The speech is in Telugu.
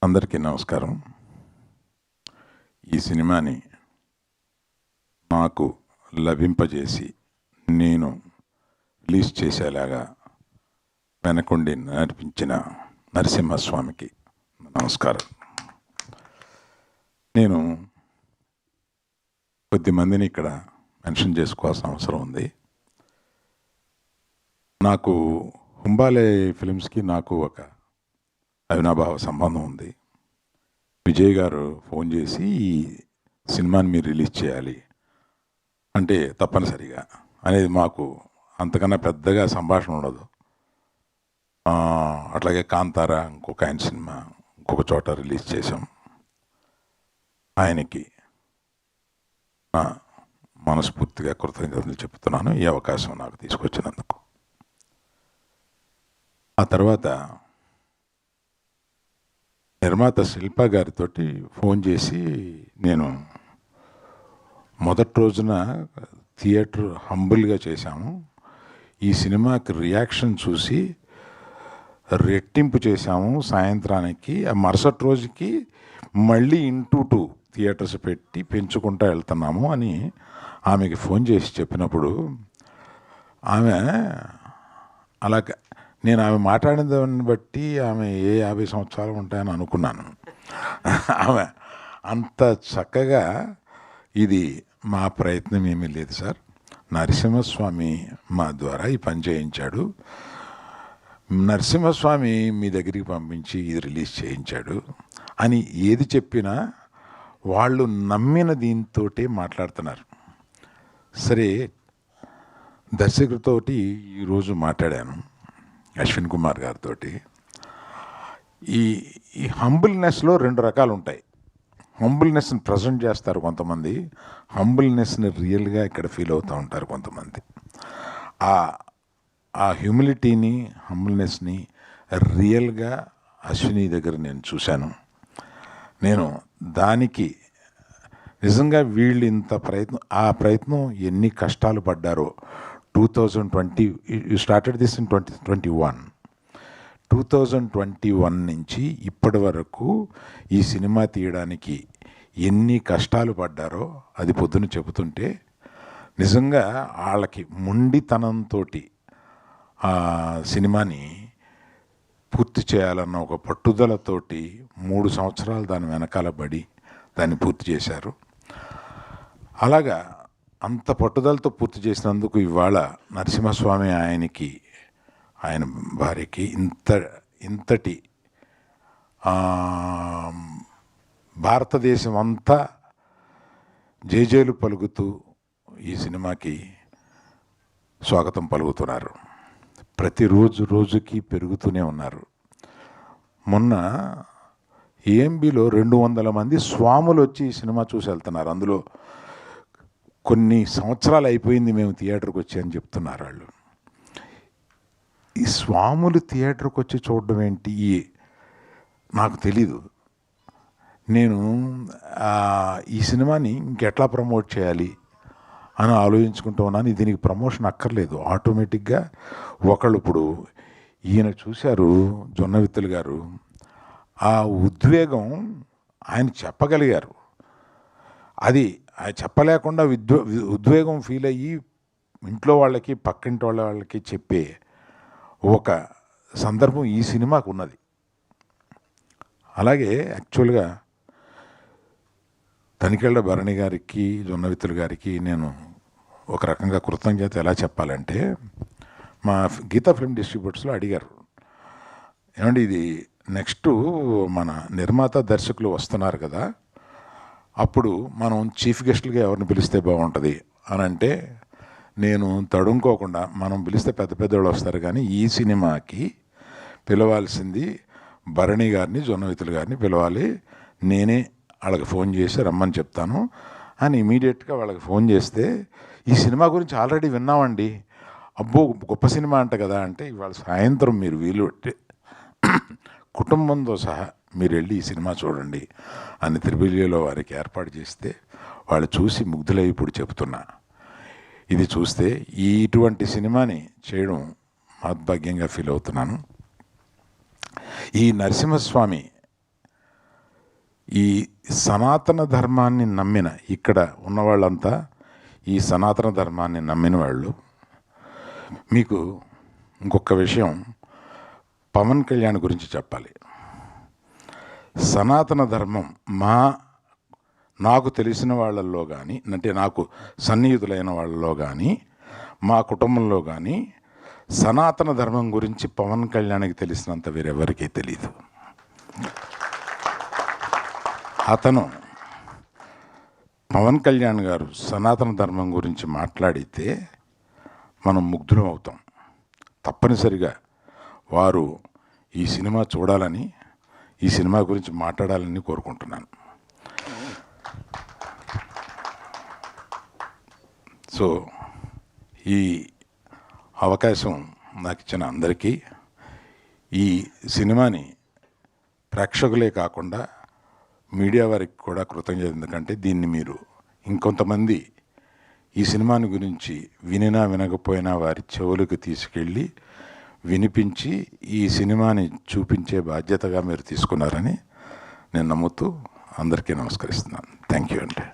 అందరికీ నమస్కారం. ఈ సినిమాని నాకు లభింపజేసి నేను రిలీజ్ చేసేలాగా వెనకుండి నడిపించిన నరసింహస్వామికి నమస్కారం. నేను కొద్దిమందిని ఇక్కడ మెన్షన్ చేసుకోవాల్సిన అవసరం ఉంది. నాకు హుంబాలే ఫిలిమ్స్కి నాకు ఒక అవినాభావ సంబంధం ఉంది. విజయ్ గారు ఫోన్ చేసి ఈ సినిమాని మీరు రిలీజ్ చేయాలి అంటే తప్పనిసరిగా అనేది మాకు అంతకన్నా పెద్దగా సంభాషణ ఉండదు. అట్లాగే కాంతారా ఇంకొక ఆయన సినిమా ఇంకొక చోట రిలీజ్ చేశాం. ఆయనకి నా మనస్ఫూర్తిగా కృతజ్ఞతలు చెప్తున్నాను ఈ అవకాశం నాకు తీసుకొచ్చినందుకు. ఆ తర్వాత నిర్మాత శిల్ప గారితో ఫోన్ చేసి నేను మొదటి రోజున థియేటర్ హంబుల్గా చేశాము. ఈ సినిమాకి రియాక్షన్ చూసి రెట్టింపు చేశాము. సాయంత్రానికి ఆ మరుసటి రోజుకి మళ్ళీ 2 థియేటర్స్ పెట్టి పెంచుకుంటూ వెళ్తున్నాము అని ఆమెకి ఫోన్ చేసి చెప్పినప్పుడు ఆమె అలాగ నేను ఆమె మాట్లాడిన దాన్ని బట్టి ఆమె ఏ 50 సంవత్సరాలు ఉంటాయని అనుకున్నాను. ఆమె అంత చక్కగా ఇది మా ప్రయత్నం ఏమీ లేదు సార్, నరసింహస్వామి మా ద్వారా ఈ పని చేయించాడు, నరసింహస్వామి మీ దగ్గరికి పంపించి ఇది రిలీజ్ చేయించాడు అని ఏది చెప్పినా వాళ్ళు నమ్మిన దీంతో మాట్లాడుతున్నారు. సరే, దర్శకుడితోటి ఈరోజు మాట్లాడాను, అశ్విన్ కుమార్ గారితో. ఈ హంబుల్నెస్లో 2 రకాలు ఉంటాయి. హంబుల్నెస్ని ప్రజెంట్ చేస్తారు కొంతమంది, హంబుల్నెస్ని రియల్గా ఇక్కడ ఫీల్ అవుతూ ఉంటారు కొంతమంది. ఆ హ్యూమిలిటీని హంబుల్నెస్ని రియల్గా అశ్విని దగ్గర నేను చూశాను. నేను దానికి నిజంగా వీళ్ళు ఇంత ఆ ప్రయత్నం ఎన్ని కష్టాలు పడ్డారో. 2020 యూ స్టార్టెడ్ దిస్ ఇన్ 2021 నుంచి ఇప్పటి వరకు ఈ సినిమా తీయడానికి ఎన్ని కష్టాలు పడ్డారో అది పొద్దున చెబుతుంటే నిజంగా వాళ్ళకి మొండితనంతో ఆ సినిమాని పూర్తి చేయాలన్న ఒక పట్టుదలతోటి 3 సంవత్సరాలు దాని వెనకాల పడి దాన్ని పూర్తి చేశారు. అలాగా అంత పట్టుదలతో పూర్తి చేసినందుకు ఇవాళ నరసింహస్వామి ఆయనకి ఆయన భార్యకి ఇంతటి భారతదేశం అంతా జేజేలు పలుకుతూ ఈ సినిమాకి స్వాగతం పలుకుతున్నారు. ప్రతిరోజు రోజుకి పెరుగుతూనే ఉన్నారు. మొన్న ఏఎంబిలో 200 మంది స్వాములు వచ్చి ఈ సినిమా చూసి వెళ్తున్నారు. అందులో కొన్ని సంవత్సరాలు అయిపోయింది మేము థియేటర్కి వచ్చి అని చెప్తున్నారు వాళ్ళు. ఈ స్వాములు థియేటర్కి వచ్చి చూడడం ఏంటి నాకు తెలీదు. నేను ఈ సినిమాని ఇంకెట్లా ప్రమోట్ చేయాలి అని ఆలోచించుకుంటూ ఉన్నాను. దీనికి ప్రమోషన్ అక్కర్లేదు, ఆటోమేటిక్గా ఒకళ్ళు ఇప్పుడు ఈయన చూశారు జొన్నవిత్తులు గారు, ఆ ఉద్వేగం ఆయన చెప్పగలిగారు. అది చెప్పలేకుండా ఉద్వేగం ఫీల్ అయ్యి ఇంట్లో వాళ్ళకి పక్కింటి వాళ్ళకి చెప్పే ఒక సందర్భం ఈ సినిమాకు ఉన్నది. అలాగే యాక్చువల్గా తనికెళ్ళ భరణి గారికి జొన్నవిత్తులు గారికి నేను ఒక రకంగా కృతజ్ఞత ఎలా చెప్పాలంటే, మా గీతా ఫిల్మ్ డిస్ట్రిబ్యూటర్స్లో అడిగారు, ఏమండి ఇది నెక్స్ట్ మన నిర్మాత దర్శకులు వస్తున్నారు కదా, అప్పుడు మనం చీఫ్ గెస్టులుగా ఎవరిని పిలిస్తే బాగుంటుంది అని అంటే, నేను తడుముకోకుండా మనం పిలిస్తే పెద్ద పెద్దవాళ్ళు వస్తారు కానీ ఈ సినిమాకి పిలవాల్సింది భరణి గారిని జొన్నవిత్తులు గారిని పిలవాలి, నేనే వాళ్ళకి ఫోన్ చేసి రమ్మని చెప్తాను అని ఇమీడియట్గా వాళ్ళకి ఫోన్ చేస్తే, ఈ సినిమా గురించి ఆల్రెడీ విన్నామండి, అబ్బో గొప్ప సినిమా అంట కదా అంటే, ఇవాళ సాయంత్రం మీరు వీలు పెట్టి కుటుంబంతో సహా మీరు వెళ్ళి ఈ సినిమా చూడండి అని త్రిబులిలో వారికి ఏర్పాటు చేస్తే వాళ్ళు చూసి ముగ్ధులై ఇప్పుడు చెప్తున్నా. ఇది చూస్తే ఇటువంటి సినిమాని చేయడం మహద్భాగ్యంగా ఫీల్ అవుతున్నాను. ఈ నరసింహస్వామి ఈ సనాతన ధర్మాన్ని నమ్మిన ఇక్కడ ఉన్నవాళ్ళంతా ఈ సనాతన ధర్మాన్ని నమ్మిన వాళ్ళు. మీకు ఇంకొక విషయం పవన్ కళ్యాణ్ గురించి చెప్పాలి. సనాతన ధర్మం నాకు తెలిసిన వాళ్ళల్లో కానీ, అంటే నాకు సన్నిహితులైన వాళ్ళలో కానీ, మా కుటుంబంలో కానీ సనాతన ధర్మం గురించి పవన్ కళ్యాణ్కి తెలిసినంత వేరెవరికీ తెలియదు. అతను పవన్ కళ్యాణ్ గారు సనాతన ధర్మం గురించి మాట్లాడితే మనం ముగ్ధులం అవుతాం. తప్పనిసరిగా వారు ఈ సినిమా చూడాలని, ఈ సినిమా గురించి మాట్లాడాలని కోరుకుంటున్నాను. సో ఈ అవకాశం నాకు ఇచ్చిన అందరికీ, ఈ సినిమాని ప్రేక్షకులే కాకుండా మీడియా వారికి కూడా కృతజ్ఞత. ఎందుకంటే దీన్ని మీరు ఇంకొంతమంది ఈ సినిమాని గురించి వినినా వినకపోయినా వారి చెవులకు తీసుకెళ్ళి వినిపించి ఈ సినిమాని చూపించే బాధ్యతగా మీరు తీసుకున్నారని నేను నమ్ముతూ అందరికీ నమస్కరిస్తున్నాను. థ్యాంక్ యూ అండి.